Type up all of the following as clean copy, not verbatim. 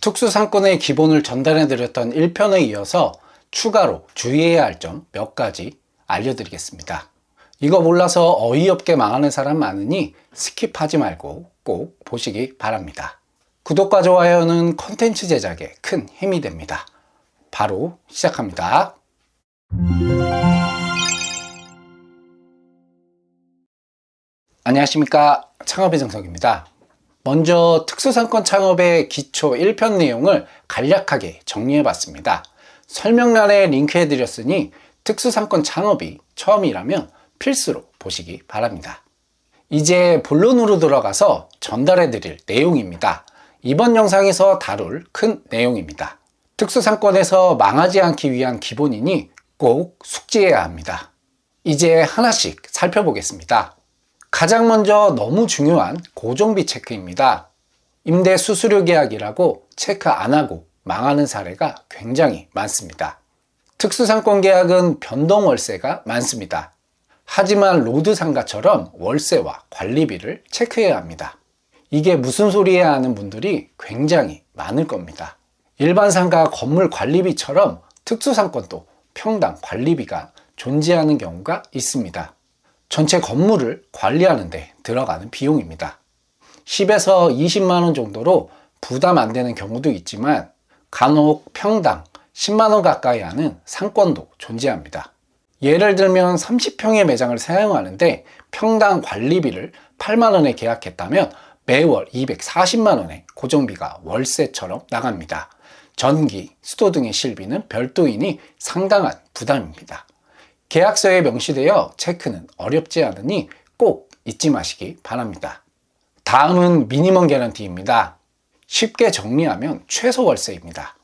특수상권의 기본을 전달해드렸던 1편에 이어서 추가로 주의해야 할 점 몇 가지 알려드리겠습니다. 이거 몰라서 어이없게 망하는 사람 많으니 스킵하지 말고 꼭 보시기 바랍니다. 구독과 좋아요는 컨텐츠 제작에 큰 힘이 됩니다. 바로 시작합니다. 안녕하십니까, 창업의 정석입니다. 먼저 특수상권 창업의 기초 1편 내용을 간략하게 정리해봤습니다. 설명란에 링크해드렸으니 특수상권 창업이 처음이라면 필수로 보시기 바랍니다. 이제 본론으로 들어가서 전달해드릴 내용입니다. 이번 영상에서 다룰 큰 내용입니다. 특수상권에서 망하지 않기 위한 기본이니 꼭 숙지해야 합니다. 이제 하나씩 살펴보겠습니다. 가장 먼저 너무 중요한 고정비 체크입니다. 임대 수수료 계약이라고 체크 안 하고 망하는 사례가 굉장히 많습니다. 특수상권 계약은 변동월세가 많습니다. 하지만 로드상가처럼 월세와 관리비를 체크해야 합니다. 이게 무슨 소리야 하는 분들이 굉장히 많을 겁니다. 일반 상가 건물 관리비처럼 특수상권도 평당 관리비가 존재하는 경우가 있습니다. 전체 건물을 관리하는 데 들어가는 비용입니다. 10에서 20만원 정도로 부담 안 되는 경우도 있지만 간혹 평당 10만원 가까이 하는 상권도 존재합니다. 예를 들면 30평의 매장을 사용하는데 평당 관리비를 8만원에 계약했다면 매월 240만원의 고정비가 월세처럼 나갑니다. 전기, 수도 등의 실비는 별도이니 상당한 부담입니다. 계약서에 명시되어 체크는 어렵지 않으니 꼭 잊지 마시기 바랍니다. 다음은 미니멈 개런티입니다. 쉽게 정리하면 최소 월세입니다.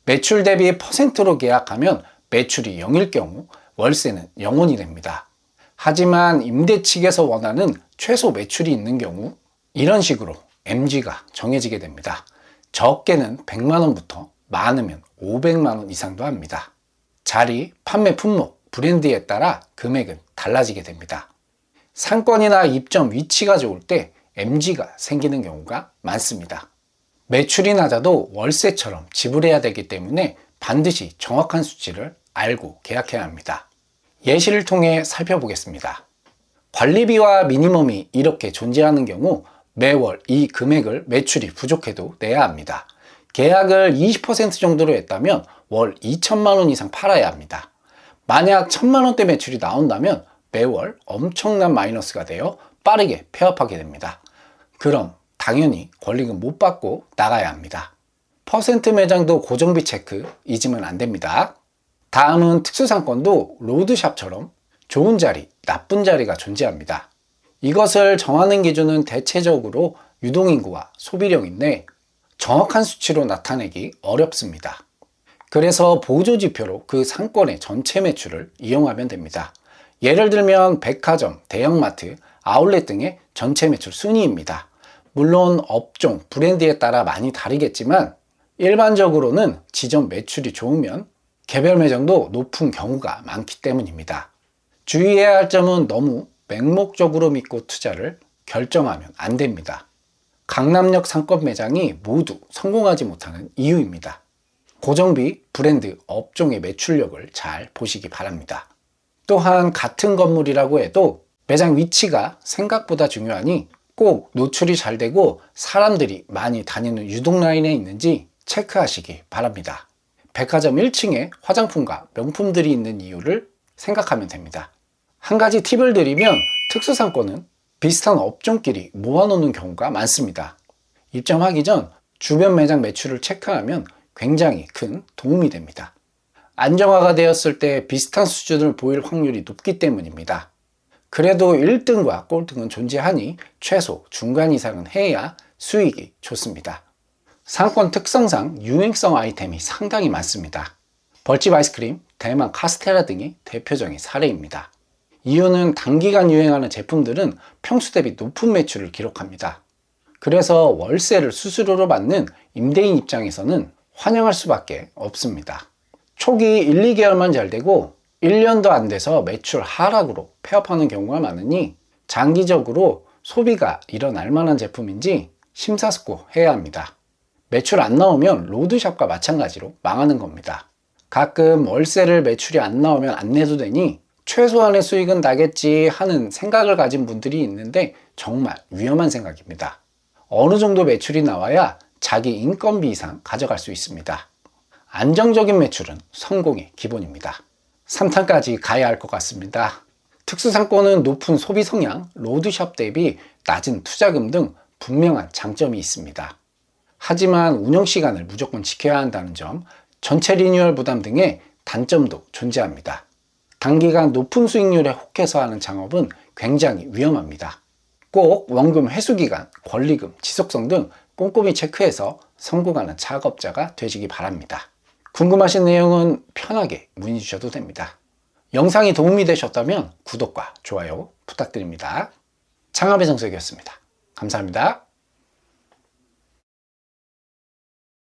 매출 대비 퍼센트로 계약하면 매출이 0일 경우 월세는 0원이 됩니다. 하지만 임대 측에서 원하는 최소 매출이 있는 경우 이런 식으로 MG가 정해지게 됩니다. 적게는 100만원부터 많으면 500만원 이상도 합니다. 자리, 판매 품목, 브랜드에 따라 금액은 달라지게 됩니다. 상권이나 입점 위치가 좋을 때 MG가 생기는 경우가 많습니다. 매출이 낮아도 월세처럼 지불해야 되기 때문에 반드시 정확한 수치를 알고 계약해야 합니다. 예시를 통해 살펴보겠습니다. 관리비와 미니멈이 이렇게 존재하는 경우 매월 이 금액을 매출이 부족해도 내야 합니다. 계약을 20% 정도로 했다면 월 2천만원 이상 팔아야 합니다. 만약 1000만원대 매출이 나온다면 매월 엄청난 마이너스가 되어 빠르게 폐업하게 됩니다. 그럼 당연히 권리금 못 받고 나가야 합니다. 퍼센트 매장도 고정비 체크 잊으면 안 됩니다. 다음은 특수상권도 로드샵처럼 좋은 자리, 나쁜 자리가 존재합니다. 이것을 정하는 기준은 대체적으로 유동인구와 소비량인데 정확한 수치로 나타내기 어렵습니다. 그래서 보조지표로 그 상권의 전체 매출을 이용하면 됩니다. 예를 들면 백화점, 대형마트, 아울렛 등의 전체 매출 순위입니다. 물론 업종, 브랜드에 따라 많이 다르겠지만 일반적으로는 지점 매출이 좋으면 개별 매장도 높은 경우가 많기 때문입니다. 주의해야 할 점은 너무 맹목적으로 믿고 투자를 결정하면 안 됩니다. 강남역 상권 매장이 모두 성공하지 못하는 이유입니다. 고정비, 브랜드, 업종의 매출력을 잘 보시기 바랍니다. 또한 같은 건물이라고 해도 매장 위치가 생각보다 중요하니 꼭 노출이 잘 되고 사람들이 많이 다니는 유동 라인에 있는지 체크하시기 바랍니다. 백화점 1층에 화장품과 명품들이 있는 이유를 생각하면 됩니다. 한 가지 팁을 드리면 특수상권은 비슷한 업종끼리 모아놓는 경우가 많습니다. 입점하기 전 주변 매장 매출을 체크하면 굉장히 큰 도움이 됩니다. 안정화가 되었을 때 비슷한 수준을 보일 확률이 높기 때문입니다. 그래도 1등과 꼴등은 존재하니 최소 중간 이상은 해야 수익이 좋습니다. 상권 특성상 유행성 아이템이 상당히 많습니다. 벌집 아이스크림, 대만 카스테라 등이 대표적인 사례입니다. 이유는 단기간 유행하는 제품들은 평수 대비 높은 매출을 기록합니다. 그래서 월세를 수수료로 받는 임대인 입장에서는 환영할 수밖에 없습니다. 초기 1, 2개월만 잘 되고 1년도 안 돼서 매출 하락으로 폐업하는 경우가 많으니 장기적으로 소비가 일어날 만한 제품인지 심사숙고해야 합니다. 매출 안 나오면 로드샵과 마찬가지로 망하는 겁니다. 가끔 월세를 매출이 안 나오면 안 내도 되니 최소한의 수익은 나겠지 하는 생각을 가진 분들이 있는데 정말 위험한 생각입니다. 어느 정도 매출이 나와야 자기 인건비 이상 가져갈 수 있습니다. 안정적인 매출은 성공의 기본입니다. 3탄까지 가야 할 것 같습니다. 특수상권은 높은 소비 성향, 로드샵 대비 낮은 투자금 등 분명한 장점이 있습니다. 하지만 운영 시간을 무조건 지켜야 한다는 점, 전체 리뉴얼 부담 등의 단점도 존재합니다. 단기간 높은 수익률에 혹해서 하는 창업은 굉장히 위험합니다. 꼭 원금 회수 기간, 권리금, 지속성 등 꼼꼼히 체크해서 성공하는 창업자가 되시기 바랍니다. 궁금하신 내용은 편하게 문의 주셔도 됩니다. 영상이 도움이 되셨다면 구독과 좋아요 부탁드립니다. 창업의 정석이었습니다. 감사합니다.